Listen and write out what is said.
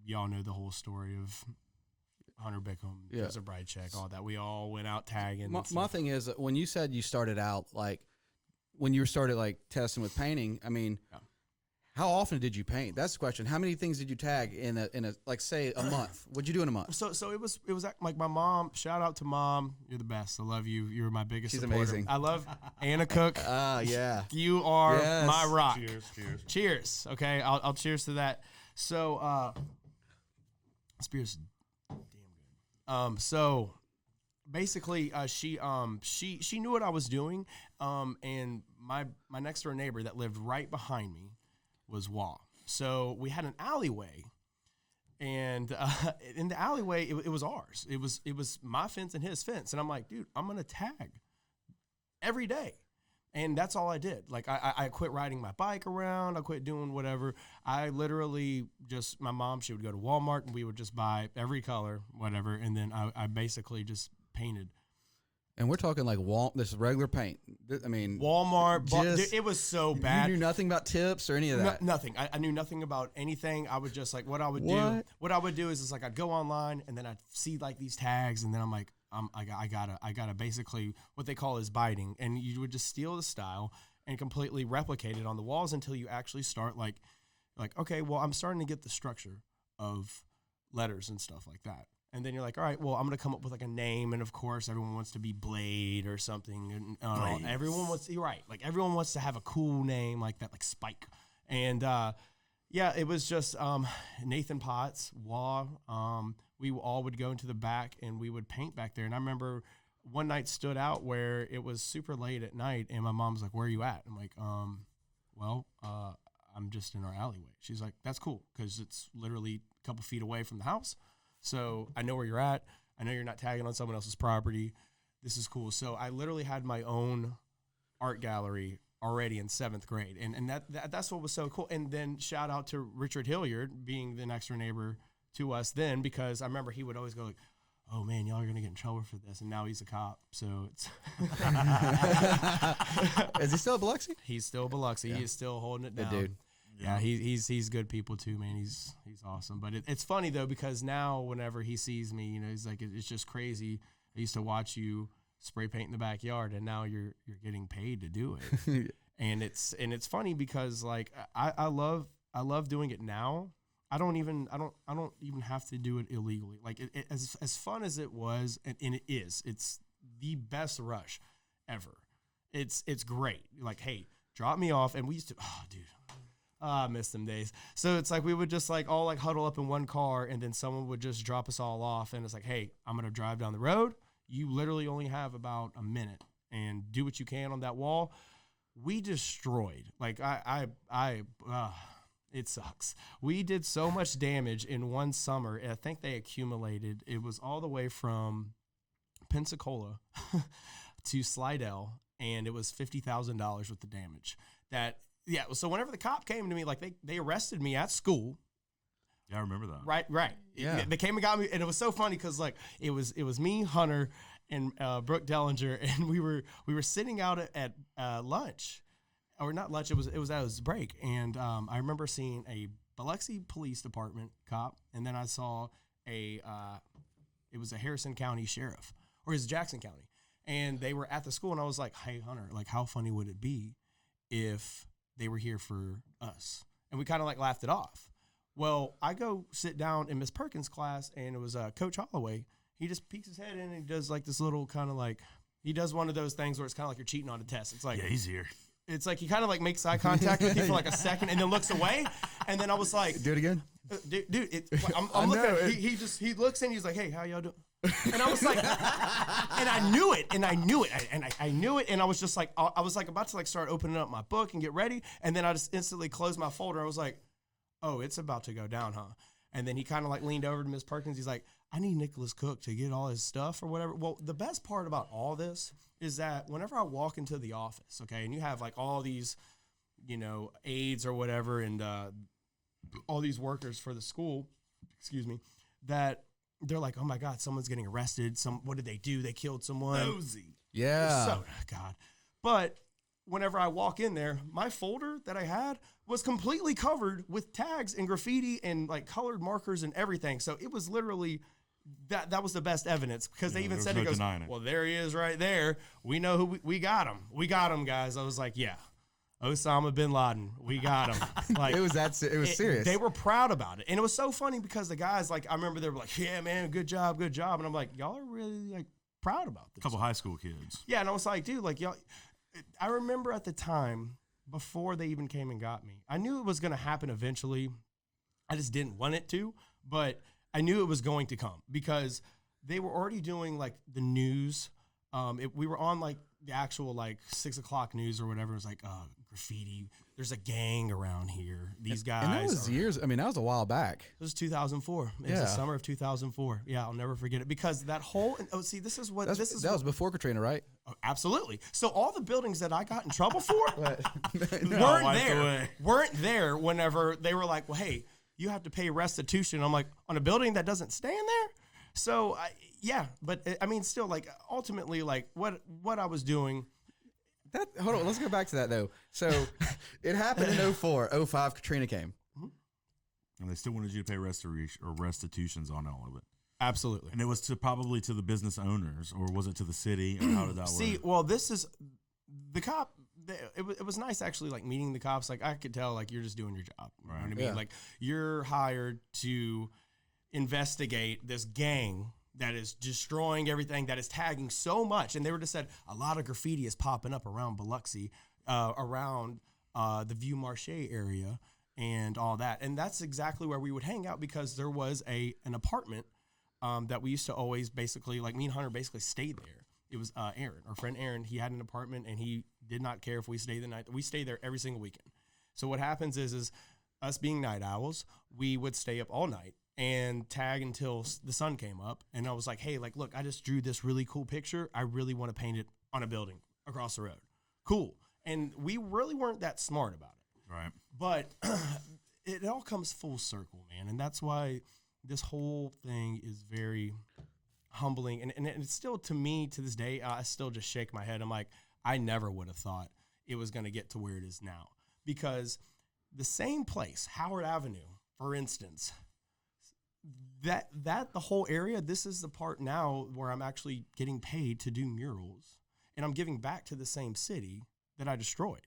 y'all know the whole story of Hunter Bickham, Joseph Brightcheck, all that. We all went out tagging. My thing is, when you said you started out, like, when you started, like, testing with painting, I mean, how often did you paint? That's the question. How many things did you tag in a like, say, a month? What'd you do in a month? So it was like my mom. Shout out to Mom. You're the best. I love you. You're my biggest She's supporter. amazing. I love Anna Cook. Yeah. You are my rock. Cheers. Okay, I'll cheers to that. So this beer's damn good. So basically, she knew what I was doing. And my next door neighbor that lived right behind me was Wah. So we had an alleyway, and in the alleyway, it was ours. It was my fence and his fence, and I'm like, dude, I'm gonna tag every day, and that's all I did. Like I quit riding my bike around. I quit doing whatever. I literally just my mom. She would go to Walmart, and we would just buy every color, whatever, and then I basically just painted. And we're talking like this regular paint. I mean, Walmart. Dude, it was so bad. You knew nothing about tips or any of that. Nothing. I knew nothing about anything. I would just like what I would do. What I would do is like I'd go online and then I'd see like these tags and then I'm like I gotta basically what they call is biting, and you would just steal the style and completely replicate it on the walls until you actually start like okay, well I'm starting to get the structure of letters and stuff like that. And then you're like, all right, well, I'm going to come up with like a name. And of course, everyone wants to be Blade or something. And everyone wants, you're right. Like everyone wants to have a cool name like that, like Spike. And yeah, it was just Nathan Potts, Wah. We all would go into the back and we would paint back there. And I remember one night stood out where it was super late at night. And my mom was like, where are you at? I'm like, well, I'm just in our alleyway. She's like, that's cool because it's literally a couple feet away from the house. So I know where you're at. I know you're not tagging on someone else's property. This is cool. So I literally had my own art gallery already in 7th grade. And that's what was so cool. And then shout out to Richard Hilliard being the next door neighbor to us then, because I remember he would always go like, oh man, y'all are going to get in trouble for this. And now he's a cop. So it's. Is he still at Biloxi? He's still Biloxi. Yeah. He is still holding it down. Good dude. Yeah, he's good people too, man. He's awesome. But it's funny though, because now whenever he sees me, you know, he's like, it's just crazy. I used to watch you spray paint in the backyard, and now you're getting paid to do it. and it's funny because like I love doing it now. I don't even have to do it illegally. Like as fun as it was, and it is. It's the best rush ever. It's great. Like, hey, drop me off, and we used to. Oh, dude. I miss them days. So it's like we would just like all like huddle up in one car, and then someone would just drop us all off, and it's like, hey, I'm gonna drive down the road. You literally only have about a minute, and do what you can on that wall. We destroyed. Like it sucks. We did so much damage in one summer. I think they accumulated. It was all the way from Pensacola to Slidell, and it was $50,000 with the damage. Yeah, so whenever the cop came to me, like they arrested me at school. Yeah, I remember that. Right. Yeah. They came and got me, and it was so funny because like it was me, Hunter, and Brooke Dellinger, and we were sitting out at lunch, or not lunch. It was at his break, and I remember seeing a Biloxi Police Department cop, and then I saw it was a Harrison County sheriff, or it was Jackson County, and they were at the school, and I was like, hey Hunter, like how funny would it be if they were here for us? And we kind of like laughed it off. Well, I go sit down in Miss Perkins' class, and it was Coach Holloway. He just peeks his head in, and he does like this little kind of like, he does one of those things where it's kind of like you're cheating on a test. It's like, yeah, he's here. It's like he kind of like makes eye contact with you for like a second and then looks away. And then I was like, do it again. Dude, I'm looking. He looks in, he's like, hey, how y'all doing? And I was like, and I knew it, and I knew it, and I was just like, I was like about to like start opening up my book and get ready, and then I just instantly closed my folder. I was like, oh, it's about to go down, huh? And then he kind of like leaned over to Miss Perkins. He's like, I need Nicholas Cook to get all his stuff or whatever. Well, the best part about all this is that whenever I walk into the office, okay, and you have like all these, you know, aides or whatever, and all these workers for the school, excuse me, that they're like, oh my God, someone's getting arrested. What did they do? They killed someone. Nosy. Yeah. So, God. But whenever I walk in there, my folder that I had was completely covered with tags and graffiti and like colored markers and everything. So it was literally that was the best evidence, because they even said, it goes, well, there he is right there. We know who we got him. We got him, guys. I was like, yeah, Osama bin Laden. We got him. Like, it was serious. They were proud about it. And it was so funny because the guys, like, I remember they were like, yeah, man, good job. And I'm like, y'all are really like proud about this. A couple high school kids. Yeah. And I was like, dude, like, y'all, I remember at the time, before they even came and got me, I knew it was going to happen eventually. I just didn't want it to, but I knew it was going to come because they were already doing like the news. We were on like the actual like 6 o'clock news or whatever. It was like graffiti. There's a gang around here. These guys. And that was years. I mean, that was a while back. It was 2004. It was the summer of 2004. Yeah, I'll never forget it because that whole. Oh, see, this is what this is. That was before Katrina, right? Oh, absolutely. So all the buildings that I got in trouble for weren't there whenever they were like, well, hey, you have to pay restitution. I'm like, on a building that doesn't stand there? So, but I mean, still, like, ultimately, like, what I was doing. Hold on, let's go back to that, though. So, it happened in 04. 05, Katrina came. Mm-hmm. And they still wanted you to pay restitutions on all of it. Absolutely. And it was probably to the business owners, or was it to the city, or how did that work? See, well, this is the cop. It was nice actually, like meeting the cops. Like I could tell, like you're just doing your job. You know what I mean? Like you're hired to investigate this gang that is destroying everything, that is tagging so much. And they were just said a lot of graffiti is popping up around Biloxi, around the Vieux Marché area, and all that. And that's exactly where we would hang out because there was an apartment that we used to always basically, like me and Hunter basically stayed there. It was Aaron, our friend Aaron. He had an apartment and he did not care if we stayed the night. We stayed there every single weekend. So what happens is us being night owls, we would stay up all night and tag until the sun came up. And I was like, hey, like, look, I just drew this really cool picture. I really want to paint it on a building across the road. Cool. And we really weren't that smart about it. Right. But it all comes full circle, man. And that's why this whole thing is very humbling. And it's still, to me, to this day, I still just shake my head. I'm like, I never would have thought it was going to get to where it is now. Because the same place, Howard Avenue, for instance, that the whole area, this is the part now where I'm actually getting paid to do murals. And I'm giving back to the same city that I destroyed.